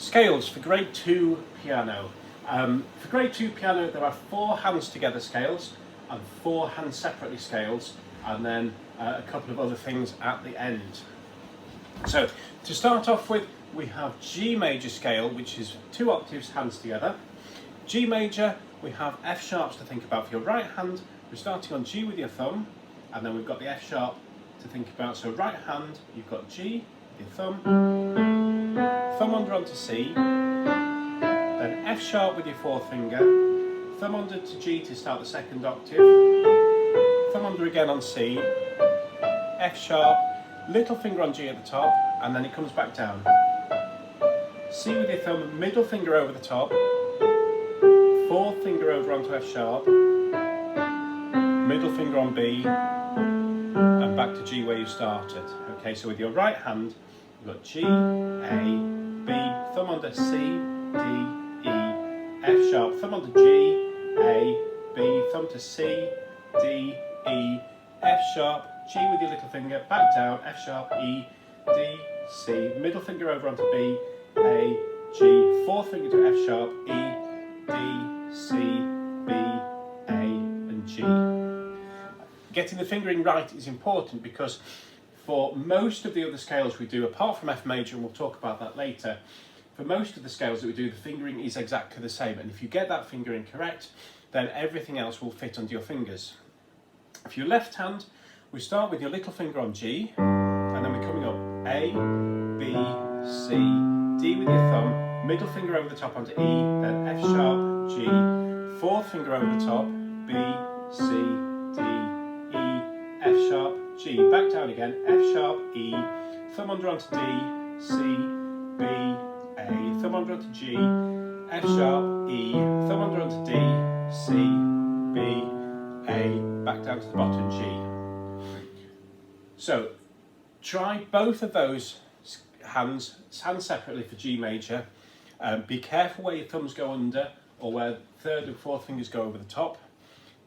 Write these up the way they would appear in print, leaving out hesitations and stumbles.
Scales for grade 2 piano. For grade 2 piano there are 4 hands together scales and 4 hands separately scales, and then a couple of other things at the end. So to start off with, we have G major scale, which is 2 octaves hands together. G major, we have F sharps to think about for your right hand. We're starting on G with your thumb, and then we've got the F sharp to think about. So right hand, you've got G with your thumb, thumb under onto C, then F sharp with your forefinger, thumb under to G to start the second octave, thumb under again on C, F sharp, little finger on G at the top, and then it comes back down. C with your thumb, middle finger over the top, fourth finger over onto F sharp, middle finger on B, and back to G where you started. Okay, so with your right hand, you've got G, A, B, thumb under C, D, E, F sharp, thumb under G, A, B, thumb to C, D, E, F sharp, G with your little finger, back down, F sharp, E, D, C, middle finger over onto B, A, G, fourth finger to F sharp, E, D, C, B, A, and G. Getting the fingering right is important because for most of the other scales we do, apart from F major, and we'll talk about that later, for most of the scales that we do, the fingering is exactly the same. And if you get that fingering correct, then everything else will fit under your fingers. If you're left hand, we start with your little finger on G, and then we're coming up A, B, C, D with your thumb, middle finger over the top onto E, then F sharp, G, fourth finger over the top, B, C, D, E, F sharp, G, back down again, F sharp, E, thumb under onto D, C, B, A, thumb under onto G, F sharp, E, thumb under onto D, C, B, A, back down to the bottom, G. So try both of those hands separately for G major. Be careful where your thumbs go under or where third and fourth fingers go over the top.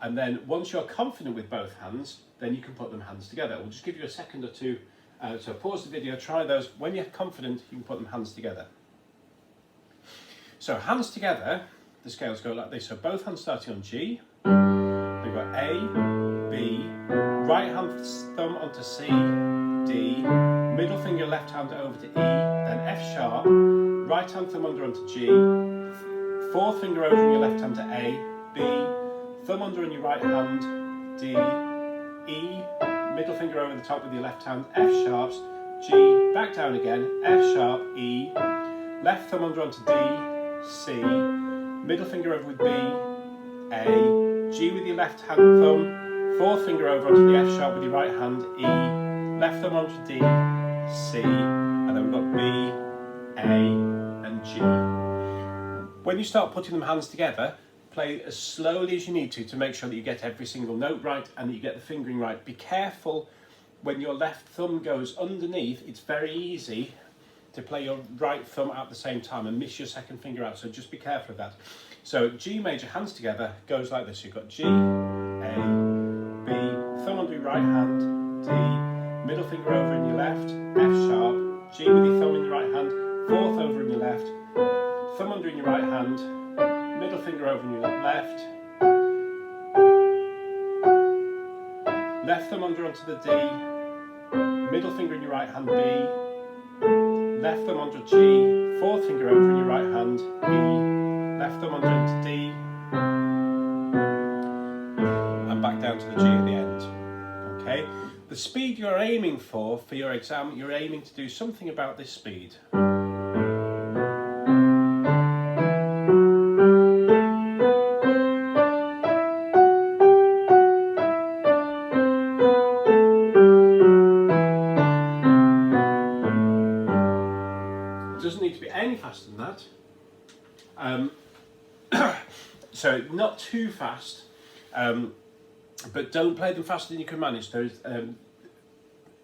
And then once you're confident with both hands, then you can put them hands together. We'll just give you a second or two. So pause the video, try those. When you're confident, you can put them hands together. So hands together, the scales go like this. So both hands starting on G. We've got A, B, right hand thumb onto C, D, middle finger left hand over to E, then F sharp, right hand thumb under onto G, fourth finger over in your left hand to A, B, thumb under in your right hand, D, E, middle finger over the top with your left hand, F sharps, G, back down again, F sharp, E, left thumb under onto D, C, middle finger over with B, A, G with your left hand thumb, fourth finger over onto the F sharp with your right hand, E, left thumb onto D, C, and then we've got B, A, and G. When you start putting them hands together, play as slowly as you need to make sure that you get every single note right and that you get the fingering right. Be careful when your left thumb goes underneath, it's very easy to play your right thumb at the same time and miss your second finger out, so just be careful of that. So G major hands together goes like this. You've got G, A, B, thumb under your right hand, D, middle finger over in your left, F sharp, G with your thumb in your right hand, fourth over in your left, thumb under in your right hand, middle finger over in your left, left thumb under onto the D, middle finger in your right hand, B, left thumb under G, fourth finger over in your right hand, E, left thumb under into D, and back down to the G at the end. Okay? The speed you're aiming for your exam, you're aiming to do something about this speed. It doesn't need to be any faster than that. So not too fast, but don't play them faster than you can manage.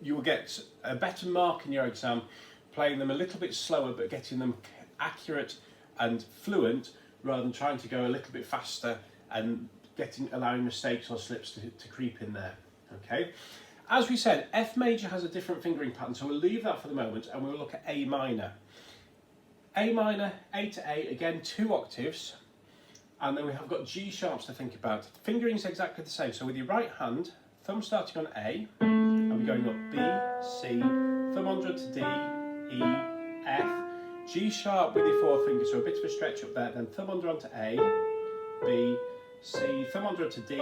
You will get a better mark in your exam playing them a little bit slower but getting them accurate and fluent rather than trying to go a little bit faster and allowing mistakes or slips to creep in there. Okay. As we said, F major has a different fingering pattern, so we'll leave that for the moment and we'll look at A minor. A minor, A to A, again 2 octaves, and then we have got G sharps to think about. Fingering is exactly the same, so with your right hand, thumb starting on A, and we're going up B, C, thumb under to D, E, F, G sharp with your 4th finger, so a bit of a stretch up there, then thumb under onto A, B, C, thumb under to D,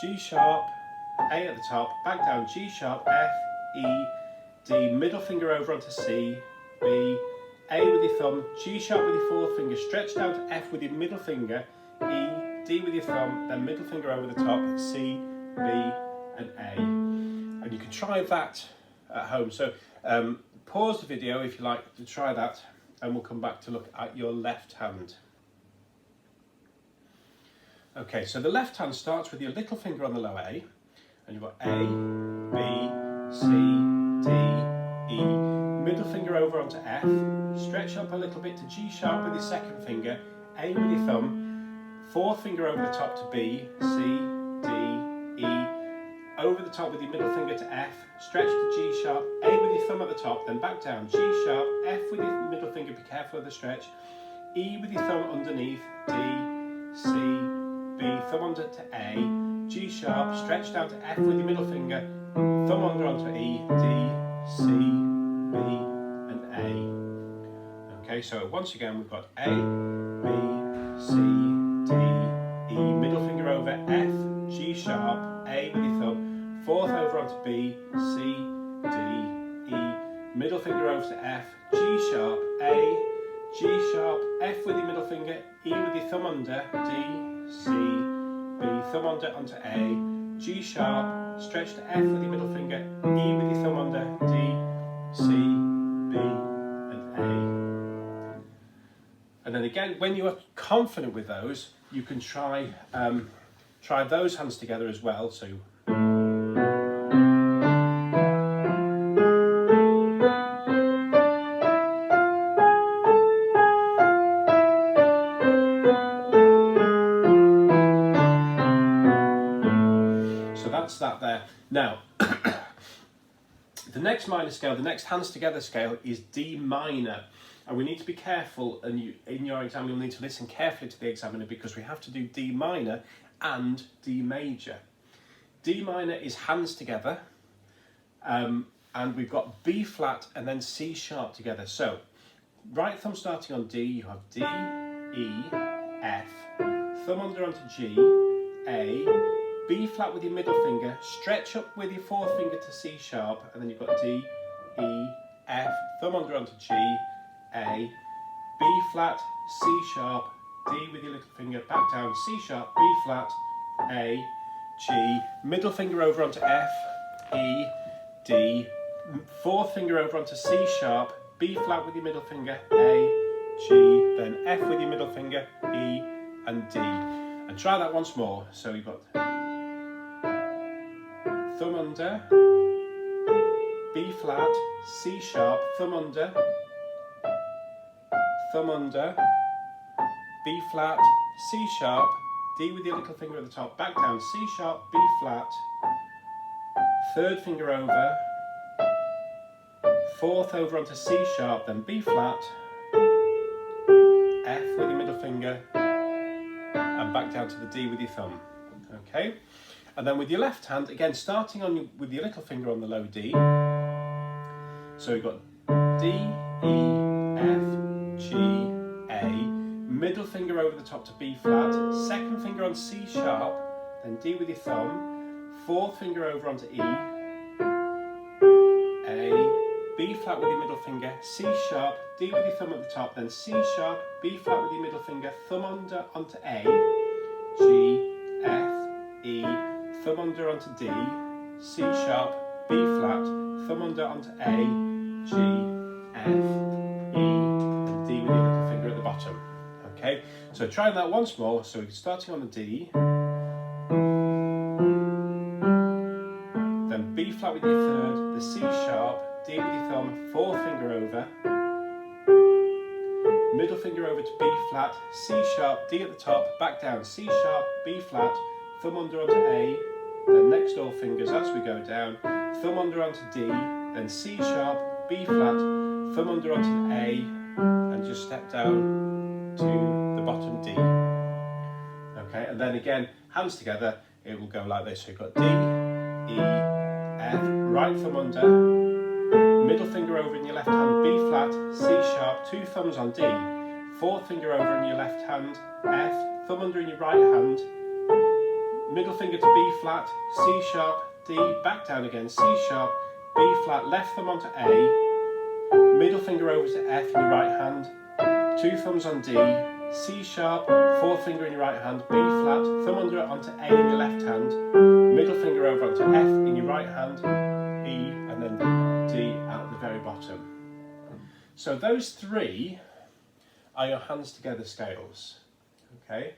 G sharp, A at the top, back down, G sharp, F, E, D, middle finger over onto C, B, A with your thumb, G sharp with your 4th finger, stretch down to F with your middle finger, E, D with your thumb, then middle finger over the top, C, B, and A. And you can try that at home. So pause the video if you like to try that, and we'll come back to look at your left hand. Okay, so the left hand starts with your little finger on the low A, and you've got A, B, C, D, E, middle finger over onto F, stretch up a little bit to G sharp with your 2nd finger, A with your thumb, 4th finger over the top to B, C, D, E, over the top with your middle finger to F, stretch to G sharp, A with your thumb at the top, then back down, G sharp, F with your middle finger, be careful of the stretch, E with your thumb underneath, D, C, B, thumb under to A, G sharp, stretch down to F with your middle finger, thumb under onto E, D, C, B, and A. Okay, so once again we've got A, B, C, D, E, middle finger over F, G sharp, A with your thumb, 4th over onto B, C, D, E, middle finger over to F, G sharp, A, G sharp, F with your middle finger, E with your thumb under, D, C, B, thumb under onto A, G sharp, stretch to F with your middle finger, E with your thumb under, D, C, B, and A. And then again, when you are confident with those, you can try those hands together as well. So that's that there. Now, the next minor scale, the next hands together scale is D minor. And we need to be careful, and in your exam you'll need to listen carefully to the examiner, because we have to do D minor and D major. D minor is hands together, and we've got B flat and then C sharp together. So, right thumb starting on D, you have D, E, F, thumb under onto G, A, B flat with your middle finger, stretch up with your 4th finger to C sharp, and then you've got D, E, F, thumb under onto G, A, B flat, C sharp, D with your little finger, back down, C sharp, B flat, A, G, middle finger over onto F, E, D, 4th finger over onto C sharp, B flat with your middle finger, A, G, then F with your middle finger, E, and D. And try that once more. So you've got thumb under, B flat, C sharp, thumb under, B flat, C sharp, D with your little finger at the top, back down, C sharp, B flat, 3rd finger over, 4th over onto C sharp, then B flat, F with your middle finger, and back down to the D with your thumb. Okay? And then with your left hand, again, starting on with your little finger on the low D. So we've got D, E, F, G, A, middle finger over the top to B flat, 2nd finger on C sharp, then D with your thumb, 4th finger over onto E, A, B flat with your middle finger, C sharp, D with your thumb at the top, then C sharp, B flat with your middle finger, thumb under onto A, G, F, E, thumb under onto D, C sharp, B flat, thumb under onto A, G, F, E, and D with your little finger at the bottom. Okay, so try that once more. So we're starting on the D, then B flat with your 3rd, the C sharp, D with your thumb, 4th finger over, middle finger over to B flat, C sharp, D at the top, back down, C sharp, B flat, thumb under onto A, then next all fingers as we go down, thumb under onto D, then C sharp, B flat, thumb under onto the A, and just step down to the bottom D. Okay, and then again, hands together, it will go like this. So you've got D, E, F, right thumb under, middle finger over in your left hand, B flat, C sharp, 2 thumbs on D, 4th finger over in your left hand, F, thumb under in your right hand, middle finger to B flat, C sharp, D, back down again, C sharp, B flat, left thumb onto A, middle finger over to F in your right hand, 2 thumbs on D, C sharp, 4th finger in your right hand, B flat, thumb under onto A in your left hand, middle finger over onto F in your right hand, E, and then D at the very bottom. So those 3 are your hands together scales. Okay.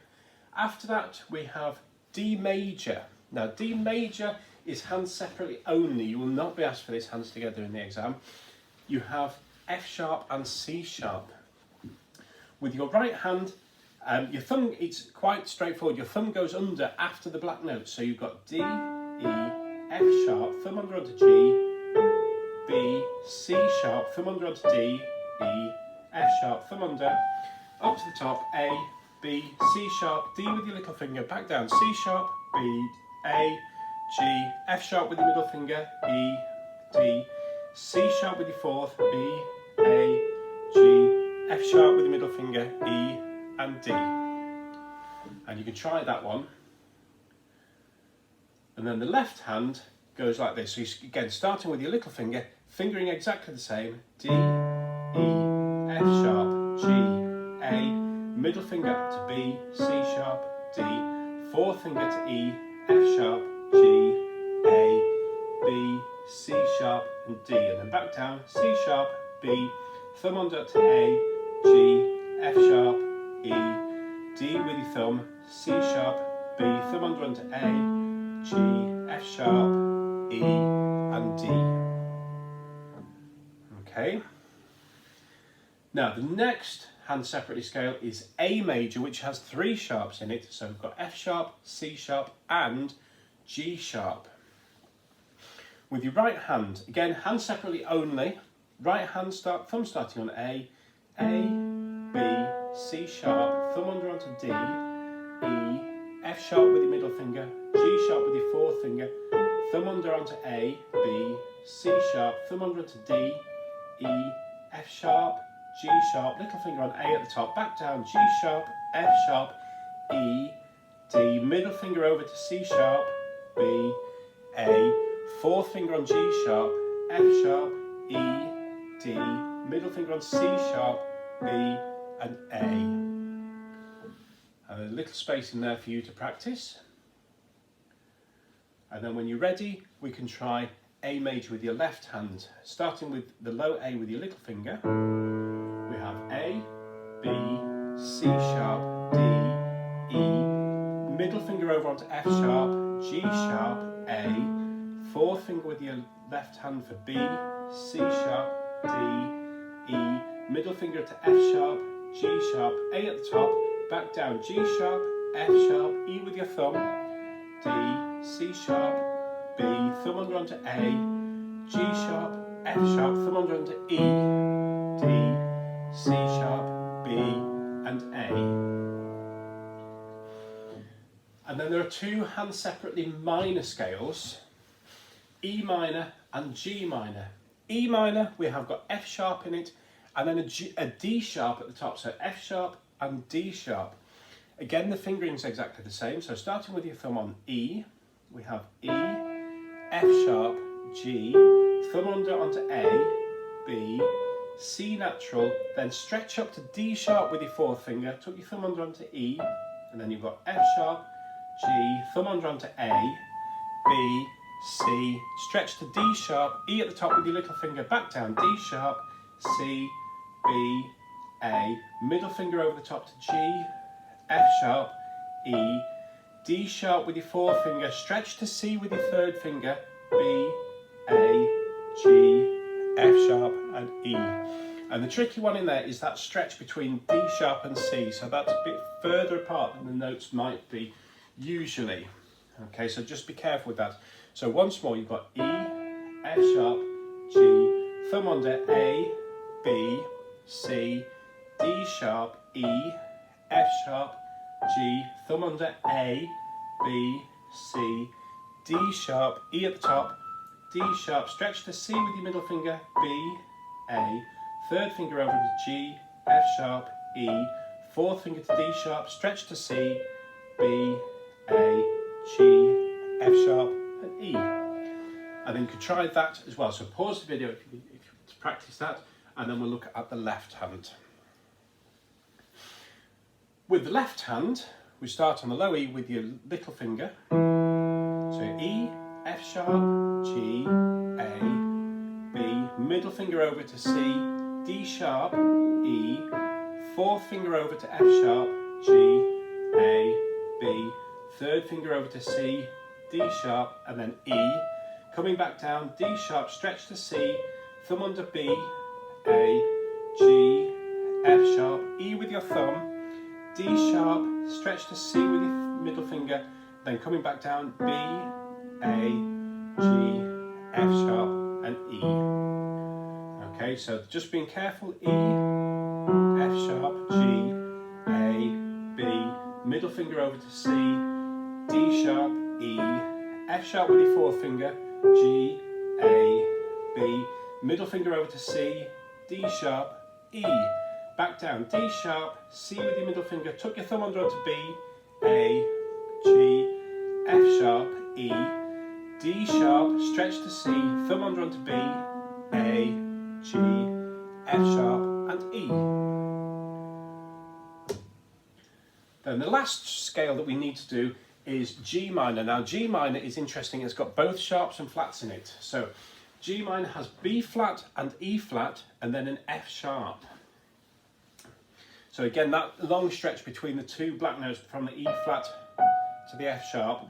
After that we have D major. Now D major is hands separately only. You will not be asked for this hands together in the exam. You have F sharp and C sharp. With your right hand, your thumb, it's quite straightforward. Your thumb goes under after the black notes. So you've got D, E, F sharp, thumb under onto G, B, C sharp, thumb under onto D, E, F sharp, thumb under, up to the top, A, B, C sharp, D with your little finger, back down, C sharp, B, A, G, F sharp with your middle finger, E, D, C sharp with your 4th, B, A, G, F sharp with your middle finger, E, and D. And you can try that one. And then the left hand goes like this. So again, starting with your little finger, fingering exactly the same, D, E, F sharp, G, A, middle finger to B, C sharp, D, 4th finger to E, F sharp, G, A, B, C sharp, and D. And then back down, C sharp, B, thumb under to A, G, F sharp, E, D with your thumb, C sharp, B, thumb under onto A, G, F sharp, E, and D. Okay. Now the next hand separately scale is A major, which has 3 sharps in it. So we've got F sharp, C sharp, and G sharp. With your right hand, again, hand separately only. Right hand thumb starting on A, B, C sharp, thumb under onto D, E, F sharp with your middle finger, G sharp with your 4th finger, thumb under onto A, B, C sharp, thumb under onto D, E, F sharp, G sharp, little finger on A at the top, back down, G sharp, F sharp, E, D, middle finger over to C sharp, B, A, 4th finger on G sharp, F sharp, E, D, middle finger on C sharp, B, and A. And a little space in there for you to practice. And then when you're ready, we can try A major with your left hand. Starting with the low A with your little finger, we have A, B, C sharp, D, E, middle finger over onto F sharp, G sharp, A, 4th finger with your left hand for B, C sharp, D, E, middle finger to F sharp, G sharp, A at the top, back down, G sharp, F sharp, E with your thumb, D, C sharp, B, thumb under onto A, G sharp, F sharp, thumb under onto E, D, C sharp, B, and A. And then there are 2 hand separately minor scales, E minor and G minor. E minor, we have got F sharp in it, and then a D sharp at the top, so F sharp and D sharp. Again, the fingering is exactly the same, so starting with your thumb on E, we have E, F sharp, G, thumb under onto A, B, C natural, then stretch up to D sharp with your 4th finger, tuck your thumb under onto E, and then you've got F sharp, G, thumb under onto A, B, C, stretch to D sharp, E at the top with your little finger, back down, D sharp, C, B, A, middle finger over the top to G, F sharp, E, D sharp with your 4th finger, stretch to C with your 3rd finger, B, A, G, F sharp, and E. And the tricky one in there is that stretch between D sharp and C, so that's a bit further apart than the notes might be usually. Okay, so just be careful with that. So once more, you've got E, F sharp, G, thumb under A, B, B, C, D sharp, E, F sharp, G, thumb under A, B, C, D sharp, E at the top, D sharp, stretch to C with your middle finger, B, A, third finger over to G, F sharp, E, fourth finger to D sharp, stretch to C, B, A, G, F sharp and E. And then you can try that as well. So pause the video if you want to practice that, and then we'll look at the left hand. With the left hand, we start on the low E with your little finger. So E, F sharp, G, A, B, middle finger over to C, D sharp, E, fourth finger over to F sharp, G, A, B, third finger over to C, D sharp, and then E. Coming back down, D sharp, stretch to C, thumb under B, A, G, F sharp, E with your thumb, D sharp, stretch to C with your middle finger, then coming back down, B, A, G, F sharp, and E. Okay, so just being careful, E, F sharp, G, A, B, middle finger over to C, D sharp, E, F sharp with your fourth finger, G, A, B, middle finger over to C, D sharp, E, back down, D sharp, C with your middle finger, tuck your thumb under onto B, A, G, F sharp, E, D sharp, stretch to C, thumb under onto B, A, G, F sharp and E. Then the last scale that we need to do is G minor. Now G minor is interesting, it's got both sharps and flats in it. So G minor has B flat and E flat and then an F sharp. So again, that long stretch between the two black notes from the E flat to the F sharp.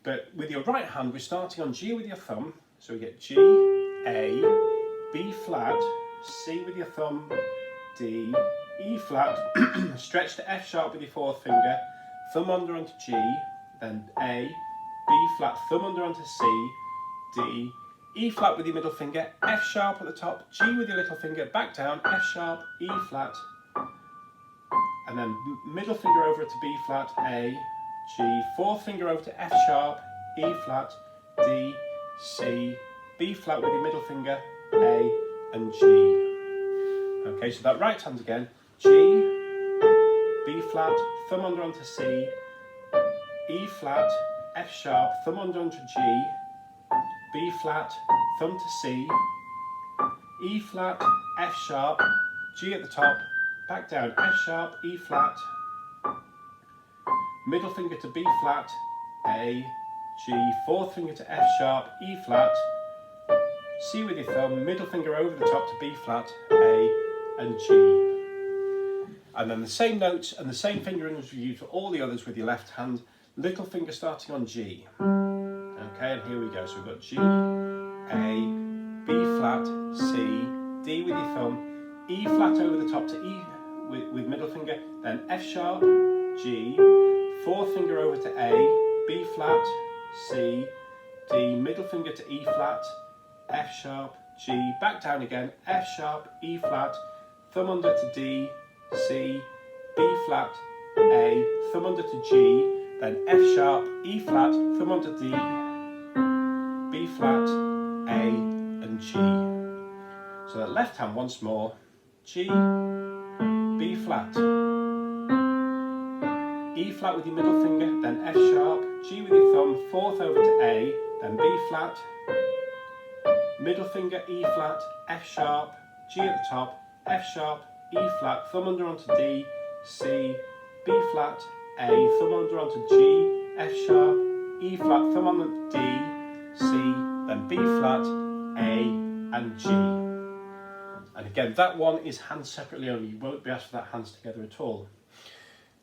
But with your right hand, we're starting on G with your thumb. So we get G, A, B flat, C with your thumb, D, E flat, stretch to F sharp with your fourth finger, thumb under onto G, then A, B flat, thumb under onto C, D, E flat with your middle finger, F sharp at the top, G with your little finger, back down, F sharp, E flat, and then middle finger over to B flat, A, G, fourth finger over to F sharp, E flat, D, C, B flat with your middle finger, A, and G. Okay, so that right hand again, G, B flat, thumb under onto C, E flat, F sharp, thumb under onto G, B flat, thumb to C, E flat, F sharp, G at the top, back down, F sharp, E flat, middle finger to B flat, A, G, fourth finger to F sharp, E flat, C with your thumb, middle finger over the top to B flat, A, and G. And then the same notes and the same fingering as we use for all the others with your left hand, little finger starting on G. Okay, and here we go. So we've got G, A, B flat, C, D with your thumb, E flat over the top to E with middle finger, then F sharp, G, fourth finger over to A, B flat, C, D, middle finger to E flat, F sharp, G, back down again, F sharp, E flat, thumb under to D, C, B flat, A, thumb under to G, then F sharp, E flat, thumb under D, B flat, A, and G. So that left hand once more, G, B flat, E flat with your middle finger, then F sharp, G with your thumb, fourth over to A, then B flat, middle finger, E flat, F sharp, G at the top, F sharp, E flat, thumb under onto D, C, B flat, A, thumb under onto G, F sharp, E flat, thumb on the D, C, then B flat, A, and G. And again, that one is hands separately only. You won't be asked for that hands together at all.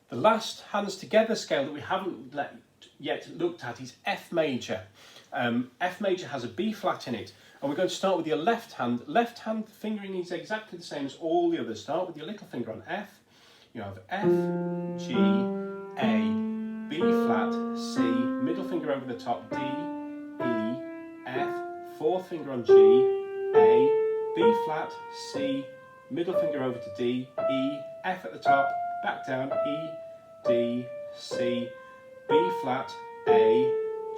The last hands together scale that we haven't yet looked at is F major. F major has a B flat in it. And we're going to start with your left hand. Left hand fingering is exactly the same as all the others. Start with your little finger on F. You have F, G, A, B flat, C, middle finger over the top, D, E, F, fourth finger on G, A, B flat, C, middle finger over to D, E, F at the top, back down, E, D, C, B flat, A,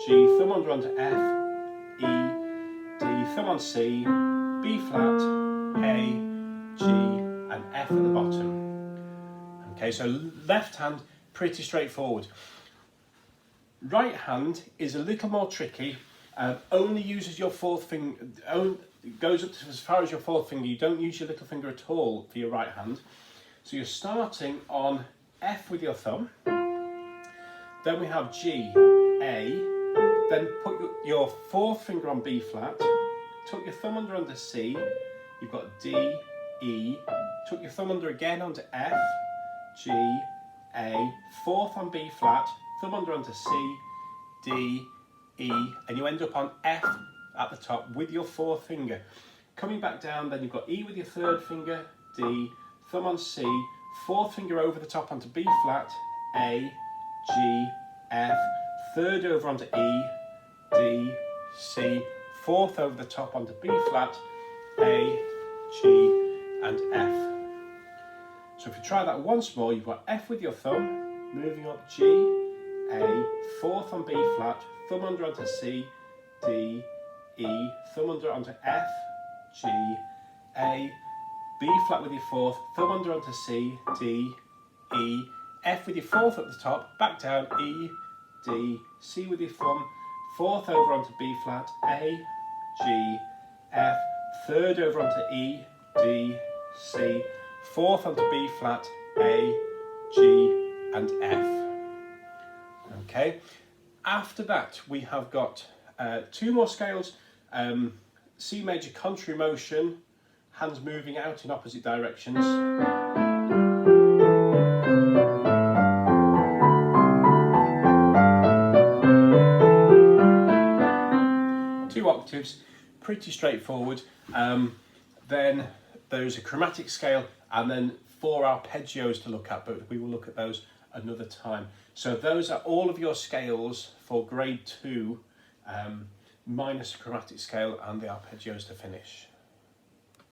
G, thumb under onto F, E, D, thumb on C, B flat, A, G, and F at the bottom. Okay, so left hand, pretty straightforward. Right hand is a little more tricky. Only uses your fourth finger, goes up to as far as your fourth finger. You don't use your little finger at all for your right hand. So you're starting on F with your thumb. Then we have G, A. Then put your fourth finger on B flat. Tuck your thumb under onto C. You've got D, E. Tuck your thumb under again onto F, G, A. Fourth on B flat. Thumb under onto C, D, E, and you end up on F at the top with your fourth finger. Coming back down, then you've got E with your third finger, D, thumb on C, fourth finger over the top onto B flat, A, G, F, third over onto E, D, C, fourth over the top onto B flat, A, G, and F. So if you try that once more, you've got F with your thumb, moving up G, A, fourth on B flat, thumb under onto C, D, E, thumb under onto F, G, A, B flat with your fourth, thumb under onto C, D, E, F with your fourth at the top, back down, E, D, C with your thumb, fourth over onto B flat, A, G, F, third over onto E, D, C, fourth onto B flat, A, G, and F. Okay, after that we have got two more scales, C major contrary motion, hands moving out in opposite directions. Two octaves, pretty straightforward. Then there's a chromatic scale and then 4 arpeggios to look at, but we will look at those another time. So those are all of your scales for grade 2, minus the chromatic scale and the arpeggios to finish.